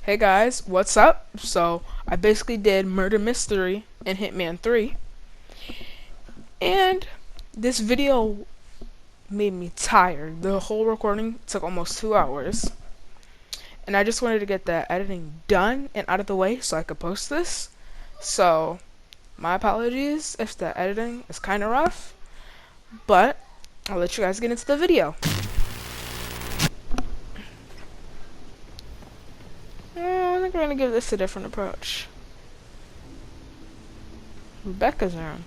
Hey guys, what's up? So, I basically did Murder Mystery in Hitman 3, and this video made me tired. The whole recording took almost 2 hours, and I just wanted to get the editing done and out of the way so I could post this. So, my apologies if the editing is kind of rough, but I'll let you guys get into the video. I think we're gonna give this a different approach. Rebecca's around.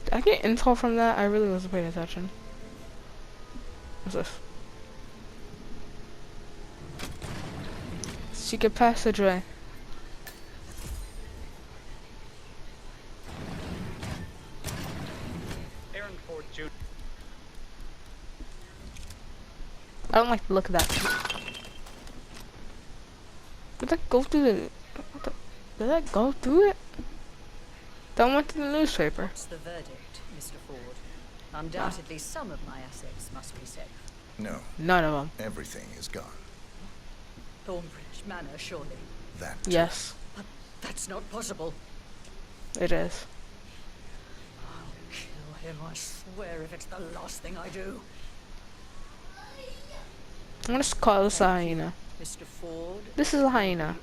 Did I get intel from that? I really wasn't paying attention. What's this? Secret passageway. I don't like the look of that. Did that go through the... Did that go through it? That went to the newspaper. What's the verdict, Mr. Ford? Undoubtedly some of my assets must be safe. No. None of them. Everything is gone. Thornbridge Manor, surely. That. Yes, But that's not possible. it is. I'll kill him, I swear, if it's the last thing I do. I'm gonna just call this a hyena. Mr. Ford. This is a hyena.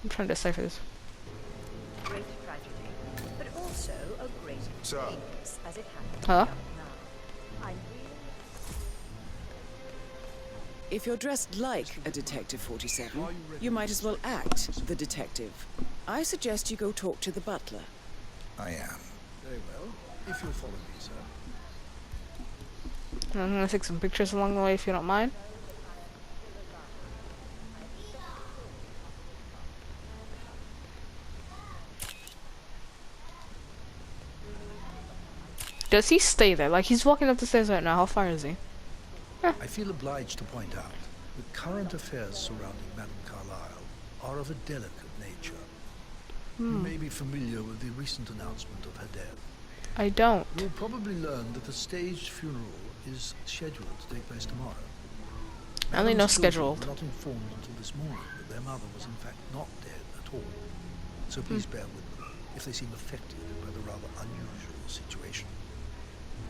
I'm trying to decipher this. Great tragedy, but also a great experience, as it happens. Huh? Now, I'm If you're dressed like a Detective 47, you might as well act the detective. I suggest you go talk to the butler. I am. Very well, if you'll follow me, sir. I'm gonna take some pictures along the way if you don't mind. Does he stay there? Like, he's walking up the stairs right now. How far is he? I feel obliged to point out that current affairs surrounding Madame Carlyle are of a delicate nature. You may be familiar with the recent announcement of her death. I don't. You'll probably learn that the staged funeral is scheduled to take place tomorrow. I only know Madame's children scheduled. were not informed until this morning that their mother was in fact not dead at all. So please bear with them if they seem affected by the rather unusual situation.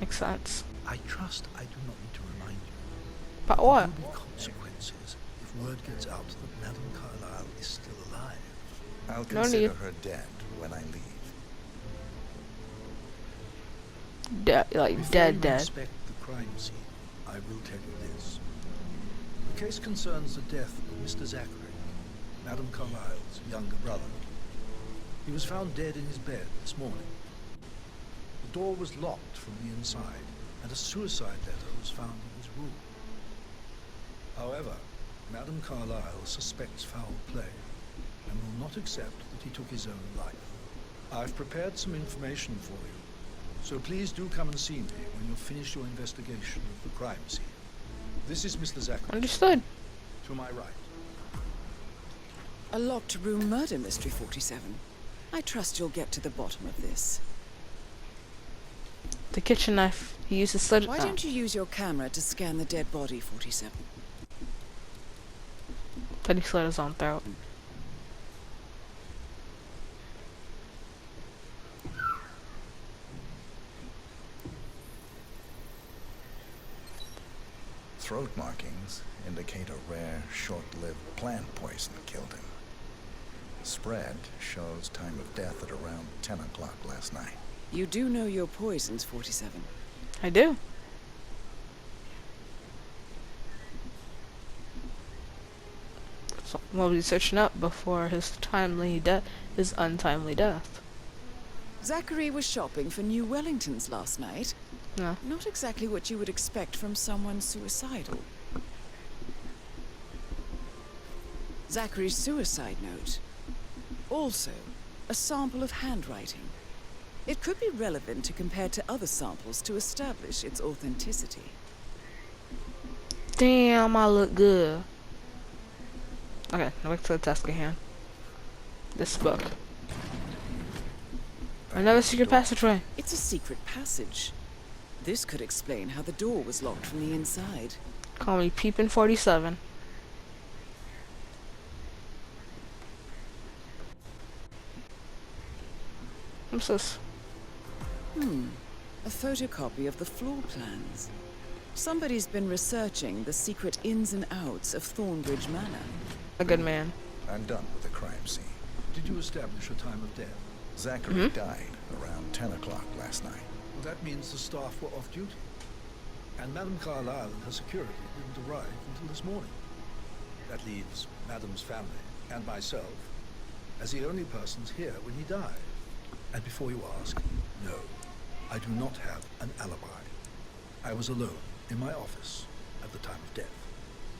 Makes sense. I trust I do not need to remind you. But There what? will be consequences if word gets out that Madame Carlyle is still alive. I'll No consider need. her dead when I leave. Like, Before dead, you dead. inspect the crime scene, I will tell you this. The case concerns the death of Mr. Zachary, Madame Carlyle's younger brother. He was found dead in his bed this morning. The door was locked from the inside, and a suicide letter was found in his room. However, Madame Carlyle suspects foul play and will not accept that he took his own life. I've prepared some information for you, so please do come and see me when you've finished your investigation of the crime scene. This is Mr. Zachary. Understood. To my right. A locked room murder mystery, 47. I trust you'll get to the bottom of this. The kitchen knife. He uses sledge. Why don't you use your camera to scan the dead body, 47? Then he slit his own throat. Throat markings indicate a rare, short-lived plant poison killed him. Spread shows time of death at around 10 o'clock last night. You do know your poisons, 47. I do. So we'll be searching up before his untimely death. Zachary was shopping for New Wellingtons last night. No. Not exactly what you would expect from someone suicidal. Zachary's suicide note. Also, a sample of handwriting. It could be relevant to compare to other samples to establish its authenticity. Damn, I look good. Okay, now back to the task at hand. This book. Another secret passageway. It's a secret passage. This could explain how the door was locked from the inside. Call me Peepin' 47. What's this? A photocopy of the floor plans. Somebody's been researching the secret ins and outs of Thornbridge Manor. A good man. I'm done with the crime scene. Did you establish a time of death? Zachary died around 10 o'clock last night. Well, that means the staff were off duty. And Madame Carlyle and her security didn't arrive until this morning. That leaves Madame's family and myself as the only persons here when he died. And before you ask, no, I do not have an alibi. I was alone in my office at the time of death.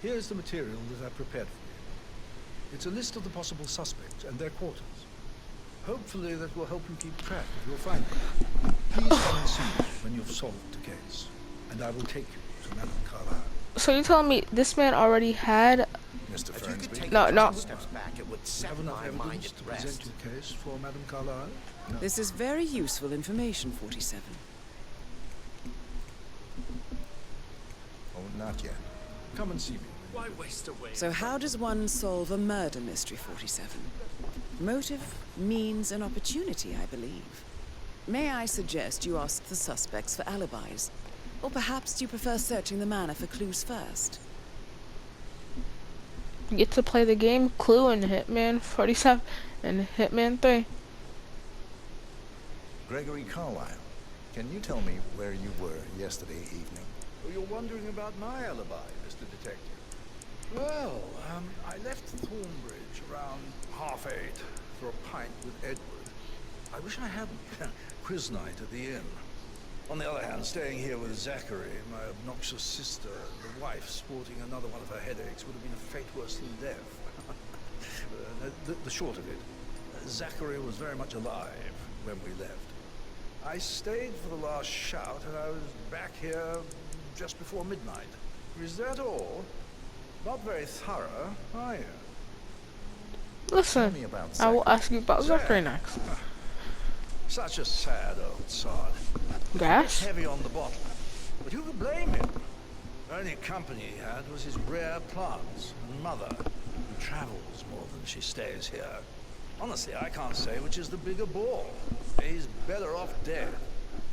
Here's the material that I prepared for you. It's a list of the possible suspects and their quarters. Hopefully that will help you keep track of your findings. Please come and see me when you've solved the case, and I will take you to Madame Carlyle. So you're telling me this man already had... Mr. Fernsby? No. Steps back, it would You set have enough my mind evidence at to present rest. your case for Madame Carlyle? This is very useful information, 47. Oh, not yet. Come and see me. Why waste away? So how does one solve a murder mystery, 47? Motive, means, and opportunity, I believe. May I suggest you ask the suspects for alibis? Or perhaps do you prefer searching the manor for clues first? You get to play the game Clue and Hitman 47 and Hitman 3. Gregory Carlyle, can you tell me where you were yesterday evening? Oh, you're wondering about my alibi, Mr. Detective. Well, I left Thornbridge around 8:30 for a pint with Edward. I wish I hadn't. Quiz night at the inn. On the other hand, staying here with Zachary, my obnoxious sister, and the wife sporting another one of her headaches would have been a fate worse than death. The short of it, Zachary was very much alive when we left. I stayed for the last shout, and I was back here just before midnight. Is that all? Not very thorough, are you? Listen, Tell me about I will Zachary. ask you about Zachary next. Such a sad old sod. Gas? Heavy on the bottle. But who could blame him? The only company he had was his rare plants and mother, who travels more than she stays here. Honestly, I can't say which is the bigger ball. He's better off dead.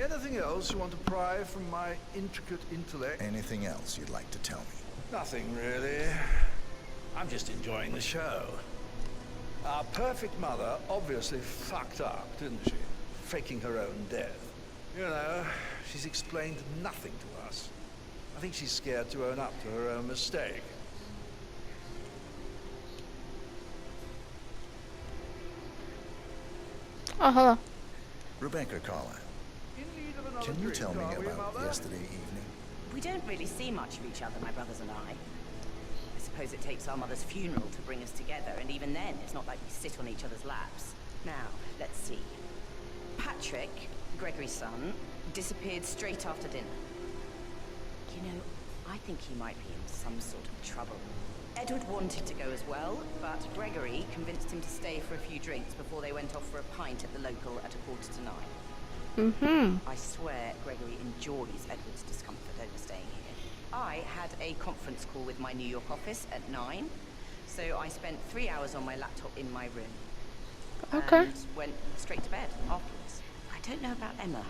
Anything else you want to pry from my intricate intellect? Anything else you'd like to tell me? Nothing really. I'm just enjoying the show. Our perfect mother obviously fucked up, didn't she? Faking her own death. You know, she's explained nothing to us. I think she's scared to own up to her own mistake. Oh, hello. Rebecca Carlyle, can you tell me about yesterday evening? We don't really see much of each other, my brothers and I. I suppose it takes our mother's funeral to bring us together, and even then, it's not like we sit on each other's laps. Now, let's see. Patrick, Gregory's son, disappeared straight after dinner. You know, I think he might be in some sort of trouble. Edward wanted to go as well, but Gregory convinced him to stay for a few drinks before they went off for a pint at the local at 8:45. I swear Gregory enjoys Edward's discomfort over staying here. I had a conference call with my New York office at 9, so I spent 3 hours on my laptop in my room. Okay. And went straight to bed afterwards. I don't know about Emma.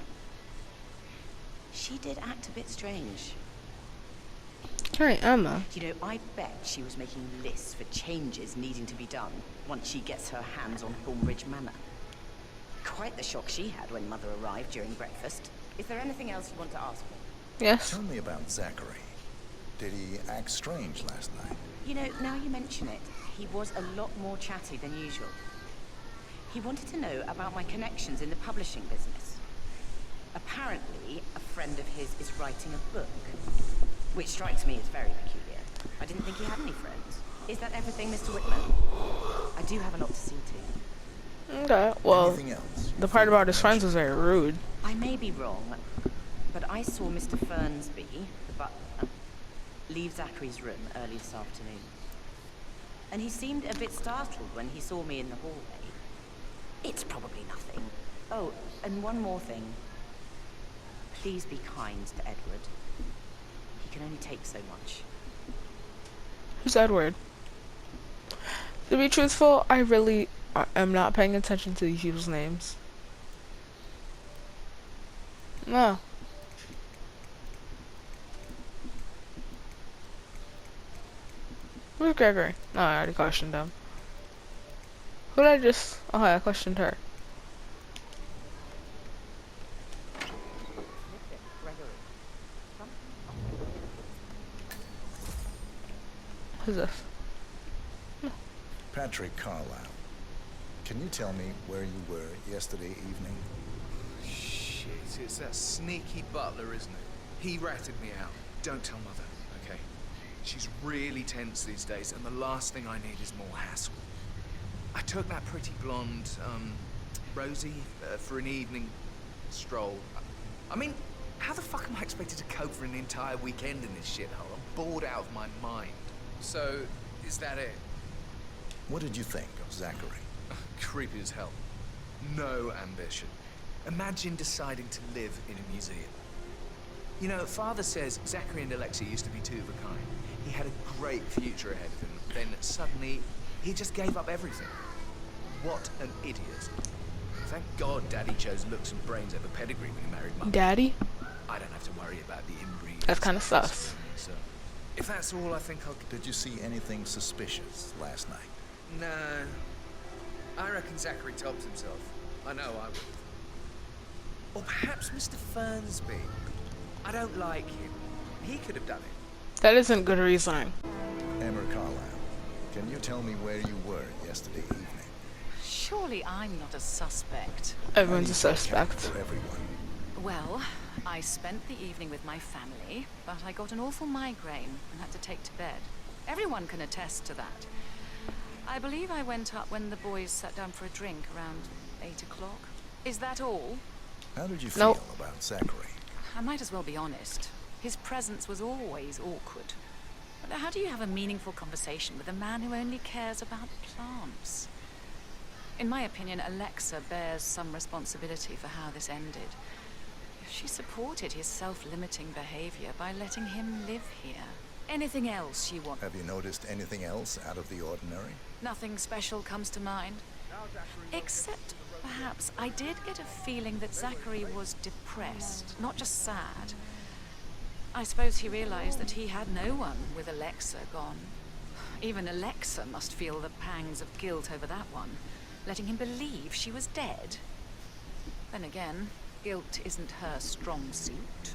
She did act a bit strange. Hey, Emma. You know, I bet she was making lists for changes needing to be done once she gets her hands on Thornbridge Manor. Quite the shock she had when Mother arrived during breakfast. Is there anything else you want to ask me? Yes. Tell me about Zachary. Did he act strange last night? You know, now you mention it, he was a lot more chatty than usual. He wanted to know about my connections in the publishing business. Apparently, a friend of his is writing a book, which strikes me as very peculiar. I didn't think he had any friends. Is that everything, Mr. Whitman? I do have a lot to see to. Okay, well, Anything else? the part about his friends was very rude. I may be wrong, but I saw Mr. Fernsby, the butler, leave Zachary's room early this afternoon. And he seemed a bit startled when he saw me in the hallway. It's probably nothing. Oh, and one more thing. Please be kind to Edward. He can only take so much. Who's Edward? To be truthful, I really am not paying attention to these people's names. No. Where's Gregory? No, I already questioned him. Who did I just... Oh, I questioned her. Who's this? Patrick Carlisle. Can you tell me where you were yesterday evening? Shit, it's that sneaky butler, isn't it? He ratted me out. Don't tell Mother, okay? She's really tense these days, and the last thing I need is more hassle. I took that pretty blonde, Rosie, for an evening stroll. I mean, how the fuck am I expected to cope for an entire weekend in this shithole? I'm bored out of my mind. So, is that it? What did you think of Zachary? Creepy as hell. No ambition. Imagine deciding to live in a museum. You know, Father says Zachary and Alexa used to be two of a kind. He had a great future ahead of him. Then suddenly, he just gave up everything. What an idiot. Thank God Daddy chose looks and brains over pedigree when he married Mum. Daddy? I don't have to worry about the inbreed. That's kind of sus. So, if that's all, I think I'll... Did you see anything suspicious last night? No. I reckon Zachary topped himself. I know I would. Or perhaps Mr. Fernsby. I don't like him. He could have done it. That isn't good reasoning. Emma Carlisle, can you tell me where you were yesterday evening? Surely I'm not a suspect. Everyone's a How do you account suspect. for everyone? Well, I spent the evening with my family, but I got an awful migraine and had to take to bed. Everyone can attest to that. I believe I went up when the boys sat down for a drink around 8 o'clock. Is that all? How did you feel Nope. about Zachary? I might as well be honest. His presence was always awkward. But how do you have a meaningful conversation with a man who only cares about plants? In my opinion, Alexa bears some responsibility for how this ended. She supported his self-limiting behavior by letting him live here. Anything else you want? Have you noticed anything else out of the ordinary? Nothing special comes to mind. Except, perhaps, I did get a feeling that Zachary was depressed, not just sad. I suppose he realized that he had no one with Alexa gone. Even Alexa must feel the pangs of guilt over that one, letting him believe she was dead. Then again, guilt isn't her strong suit.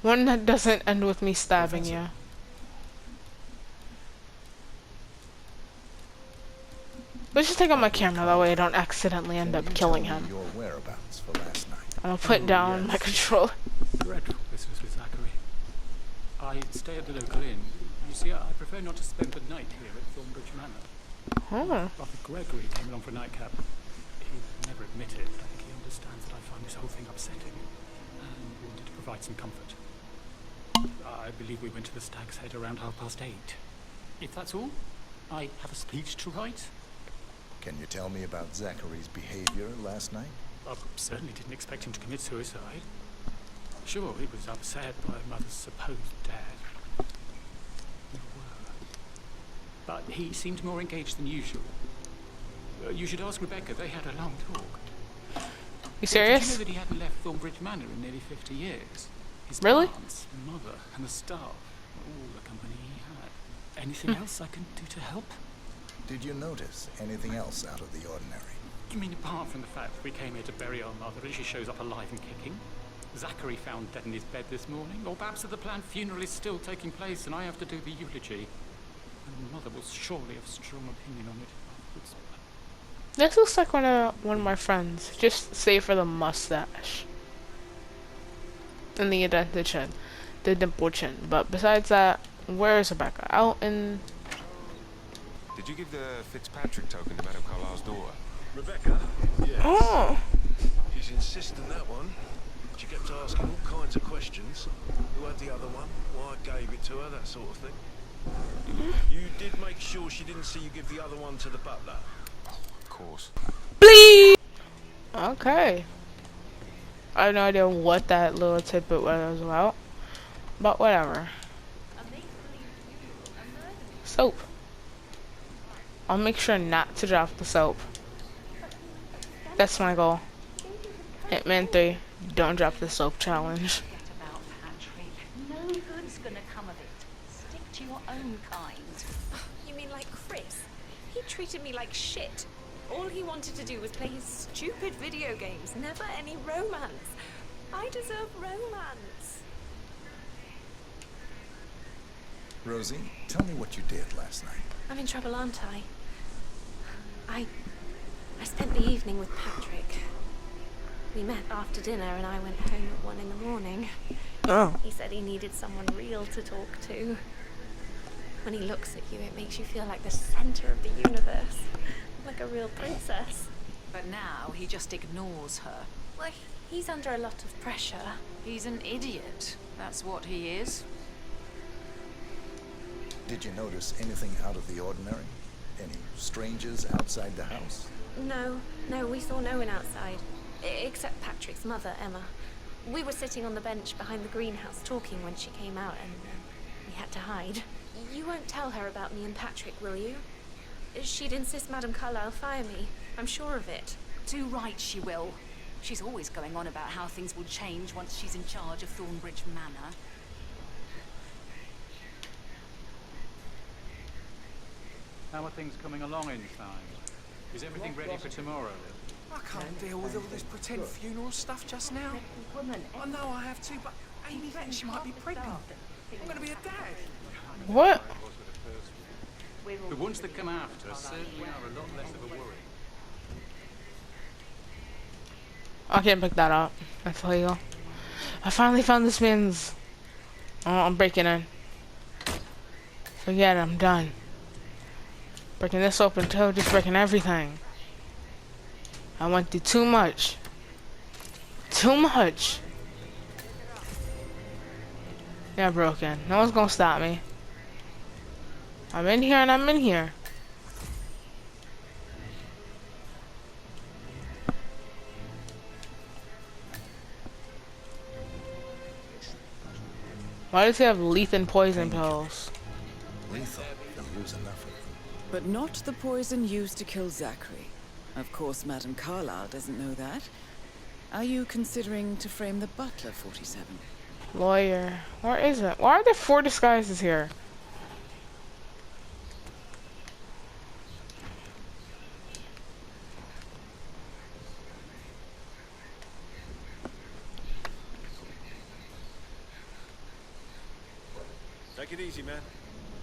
One that doesn't end with me stabbing you. Let's just take out my camera, that way I don't accidentally end up killing him. Your whereabouts for last night. I'll put down my controller. Dreadful business with Zachary. I stay at the local inn. You see, I prefer not to spend the night here at Thornbridge Manor. Oh. Brother Gregory came along for a nightcap. He never admitted. I think he understands that I find this whole thing upsetting and wanted to provide some comfort. I believe we went to the Stag's Head around 8:30. If that's all, I have a speech to write. Can you tell me about Zachary's behavior last night? I certainly didn't expect him to commit suicide. Sure, he was upset by Mother's supposed death. But he seemed more engaged than usual. You should ask Rebecca. They had a long talk. You Did serious? you know that he hadn't left Thornbridge Manor in nearly 50 years? His Really? plants, Mother, and the staff, all the company he had. Anything else I can do to help? Did you notice anything else out of the ordinary? You mean apart from the fact that we came here to bury our mother and she shows up alive and kicking? Zachary found dead in his bed this morning? Or perhaps that the planned funeral is still taking place and I have to do the eulogy? And Mother will surely have a strong opinion on it afterwards. This looks like one of my friends. Just save for the mustache. And the indented chin. The dimpled chin. But besides that, where is Rebecca? Out in... Did you give the Fitzpatrick token to Madame Carlisle's daughter? Rebecca? Yes. Oh! She's insistent, that one. She kept asking all kinds of questions. Who had the other one? Why I gave it to her, that sort of thing. You did make sure she didn't see you give the other one to the butler? Oh, of course. Bleep! Okay. I have no idea what that little tidbit was about, but whatever. Soap. I'll make sure not to drop the soap. That's my goal. Hitman 3, don't drop the soap challenge. Forget about Patrick. No good's gonna come of it. Stick to your own kind. You mean like Chris? He treated me like shit. All he wanted to do was play his stupid video games, never any romance. I deserve romance. Rosie, tell me what you did last night. I'm in trouble, aren't I? I spent the evening with Patrick. We met after dinner and I went home at 1 in the morning. Oh. He said he needed someone real to talk to. When he looks at you, it makes you feel like the center of the universe. Like a real princess. But now he just ignores her. Well, he's under a lot of pressure. He's an idiot. That's what he is. Did you notice anything out of the ordinary? Any strangers outside the house? No, we saw no one outside. Except Patrick's mother, Emma. We were sitting on the bench behind the greenhouse talking when she came out and we had to hide. You won't tell her about me and Patrick, will you? She'd insist Madame Carlyle fire me. I'm sure of it. Too right she will. She's always going on about how things will change once she's in charge of Thornbridge Manor. How are things coming along inside? Is everything ready for tomorrow? I can't deal with all this pretend funeral stuff just now. I know I have to, but Amy reckons she might be pregnant. I'm going to be a dad. What? The ones that come after certainly are a lot less of a worry. I can't pick that up. That's illegal. I finally found this man's... Oh, I'm breaking in. Forget it, I'm done. Breaking this open too, just breaking everything. I went through too much. Too much. Yeah, broken. No one's gonna stop me. I'm in here and I'm in here. Why does he have lethal poison pills? Lethal. You use enough of them. But not the poison used to kill Zachary. Of course, Madame Carlyle doesn't know that. Are you considering to frame the butler, 47? Lawyer. Where is it? Why are there 4 disguises here? Take it easy, man.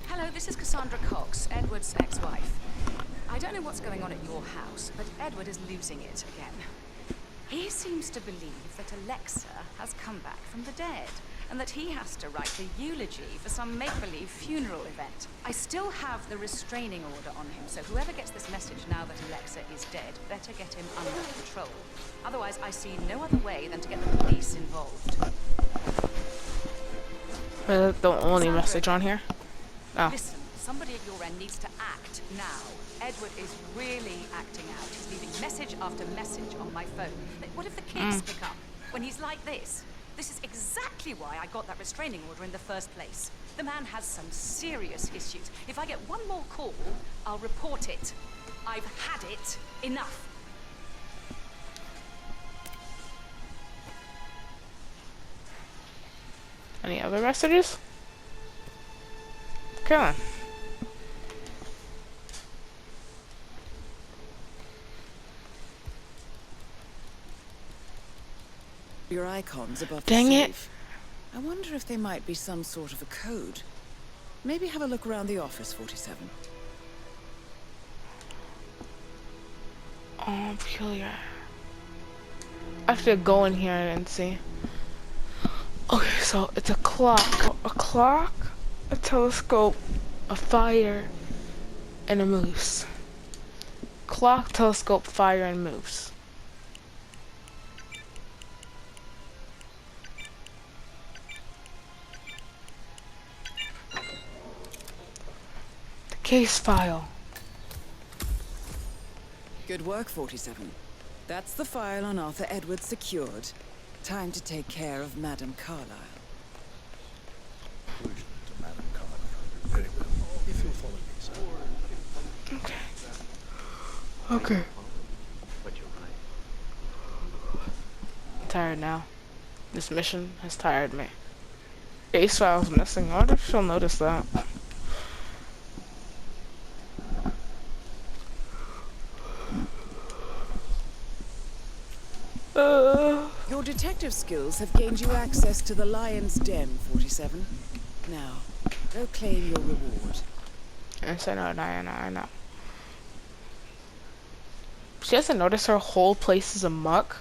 Hello, this is Cassandra Cox, Edward's ex-wife. I don't know what's going on at your house, but Edward is losing it again. He seems to believe that Alexa has come back from the dead, and that he has to write a eulogy for some make-believe funeral event. I still have the restraining order on him, so whoever gets this message now that Alexa is dead better get him under control. Otherwise, I see no other way than to get the police involved. The only message on here. Oh. Listen, somebody at your end needs to act now. Edward is really acting out. He's leaving message after message on my phone. What if the kids pick up when he's like this? This is exactly why I got that restraining order in the first place. The man has some serious issues. If I get one more call, I'll report it. I've had it. Enough. Any other messages? Come on. Your icons above Dang the it. safe. I wonder if they might be some sort of a code. Maybe have a look around the office, 47. Oh, peculiar. I have to go in here and see. Okay, so it's a clock. A clock, a telescope, a fire, and a moose. Clock, telescope, fire, and moose. The case file. Good work, 47. That's the file on Arthur Edwards secured. Time to take care of Madame Carlyle. Conclusion to Madame Carlyle. Very well. If you'll follow me, sir. Okay. I'm tired now. This mission has tired me. Ace file's missing. I wonder if she'll notice that. Your detective skills have gained you access to the Lion's Den, 47. Now, go claim your reward. Yes, I know, I know. She doesn't notice her whole place is a muck.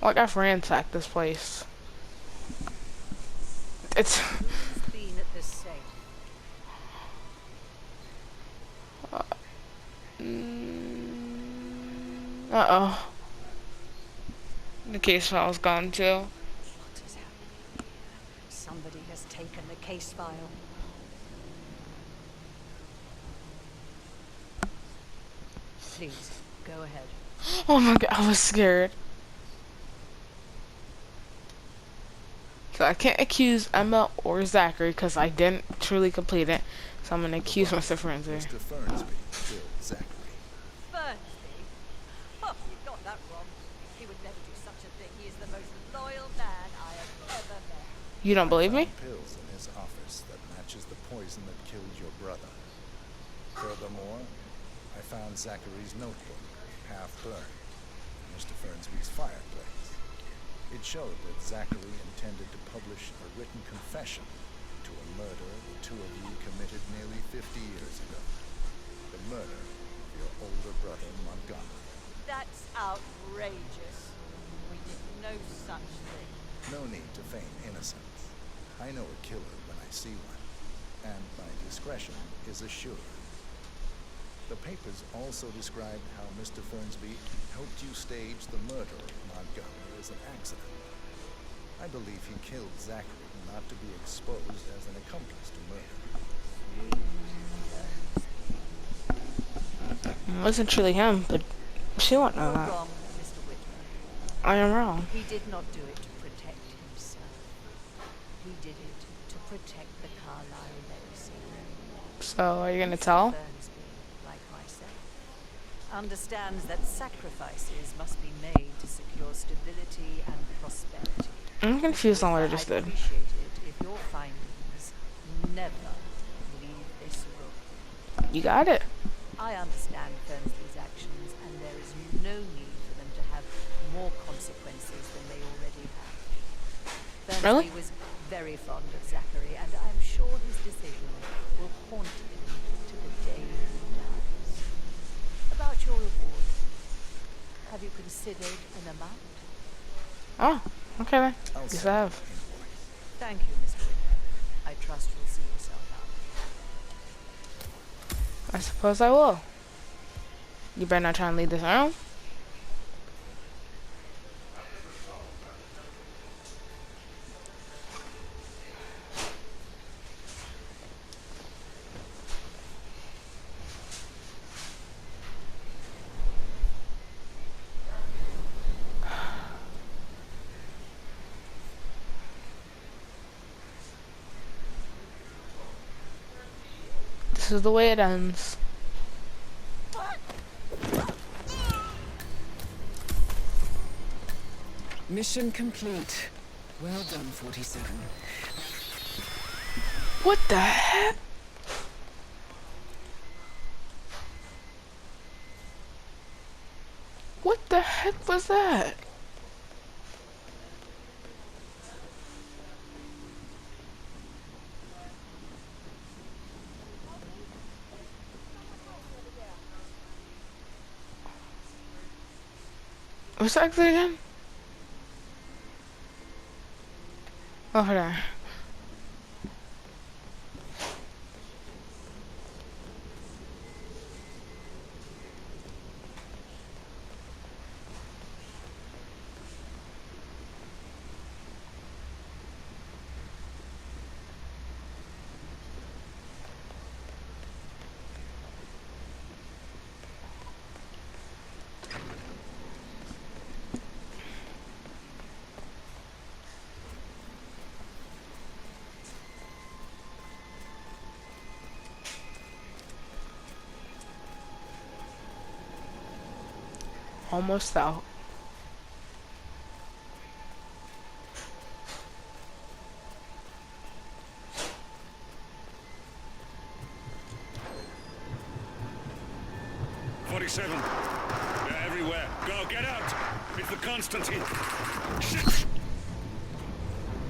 Like, I've ransacked this place. It's... Been at the safe. Uh-oh. The case file's gone too. What is happening here? Somebody has taken the case file. Please, go ahead. Oh my god, I was scared. So I can't accuse Emma or Zachary because I didn't truly complete it. So I'm gonna accuse Mr. Frenzy. Mr. Fernsby killed Zachary. Fernsby? Oh, you got that wrong. He would never do such a thing. He is the most loyal man I have ever met. You don't believe me? Pills in his office that matches the poison that killed your brother. Furthermore, I found Zachary's notebook, half burned, in Mr. Fernsby's fireplace. It showed that Zachary intended to publish a written confession to a murder the two of you committed nearly 50 years ago. The murder of your older brother, Montgomery. That's outrageous. We did no such thing. No need to feign innocence. I know a killer when I see one, and my discretion is assured. The papers also described how Mr. Fernsby helped you stage the murder of Montgomery as an accident. I believe he killed Zachary not to be exposed as an accomplice to murder. It wasn't truly him, but she won't know that. Wrong, Mr. Whitman. I am wrong. He did not do it to protect himself. He did it to protect the Carlyle legacy. So, are you gonna tell? Fernsby, like myself, understands that sacrifices must be made to secure stability and prosperity. I'm confused on what I just I'd did. appreciate it if your findings never leave this room. You got it. I understand Fernsby's actions, and there is no need for them to have more consequences than they already have. Fernsby Really? was very fond of Zachary, and I am sure his decision will haunt him to the day he dies. About your reward, have you considered an amount? Oh, okay then. I'll Yes, send I you have. an invoice. Thank you, Mr. Whitman. I trust you'll see yourself out. I suppose I will. You better not try and lead this room. This is the way it ends. Mission complete. Well done, 47. What the heck? What the heck was that? What's that exit again? Over there. almost out. They're everywhere. Go, get out! It's the Constantine. Shit!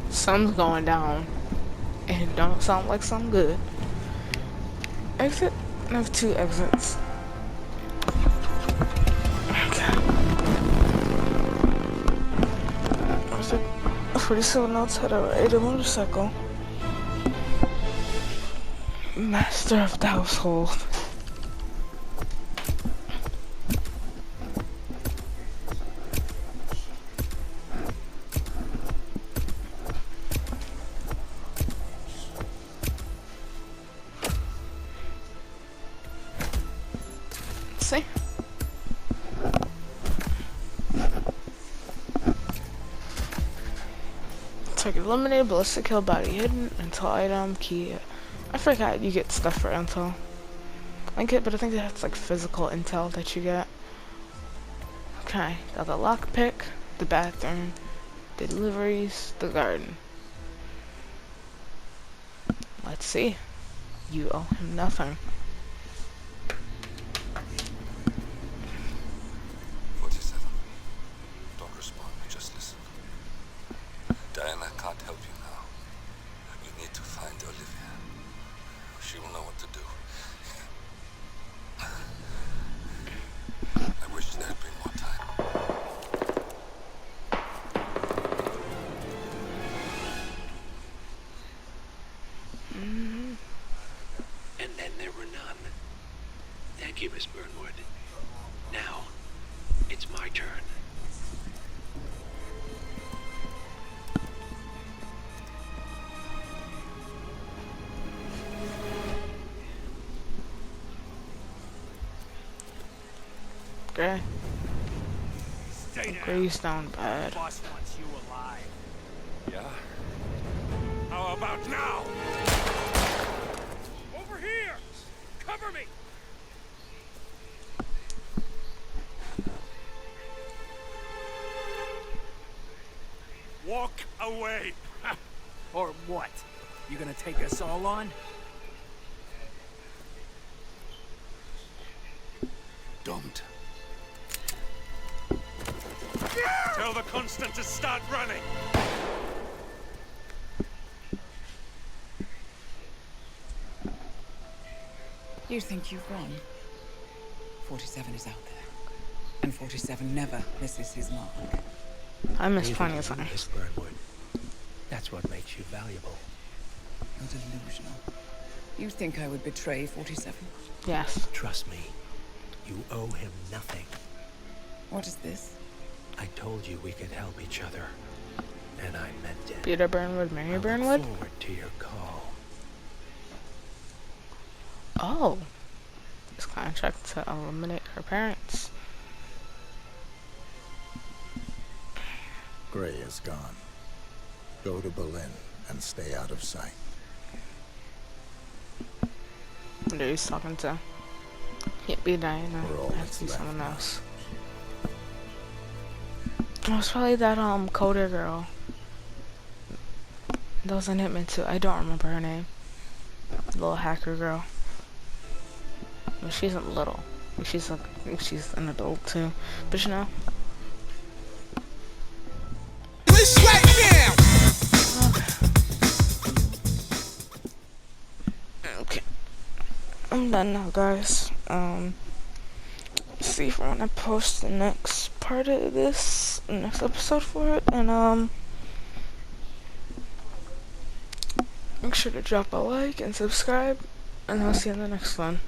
Something's going down. And it don't sound like something good. Exit? I have 2 exits. Okay. Where's it? 47 notes how to ride a motorcycle. Master of the household. See? Target eliminated, ballistic kill, body hidden, intel item, key. I forgot you get stuff for intel. But I think that's like physical intel that you get. Okay, got the lockpick, the bathroom, the deliveries, the garden. Let's see. You owe him nothing. Diana can't help you now. You need to find Olivia. She will know what to do. I wish there had been more time. And then there were none. Thank you, Miss Burnwood. Now, it's my turn. Okay. Stay down. Agree's down bad. Boss wants you alive. Yeah? How about now? Over here! Cover me! Walk away! Or what? You gonna take us all on? Don't. Tell the Constant to start running! You think you've won? 47 is out there. And 47 never misses his mark. I miss Neither plenty do of you, times. Miss Burnwood. That's what makes you valuable. You're delusional. You think I would betray 47? Yes. Trust me, you owe him nothing. What is this? I told you we could help each other, and I meant it. Peter Burnwood, Mary I look Burnwood? forward to your call. Oh. This contract to eliminate her parents. Gray is gone. Go to Berlin and stay out of sight. Who he's talking to? Can't be Diana. We're all It has that's to be left someone now. else. Oh, it's probably that coder girl. That was in Hitman too. I don't remember her name. The little hacker girl. But she's a little. She's like, I think she's an adult too. But you know. Okay. I'm done now, guys. See if I want to post the next part of this, next episode for it, and make sure to drop a like and subscribe, and I'll see you in the next one.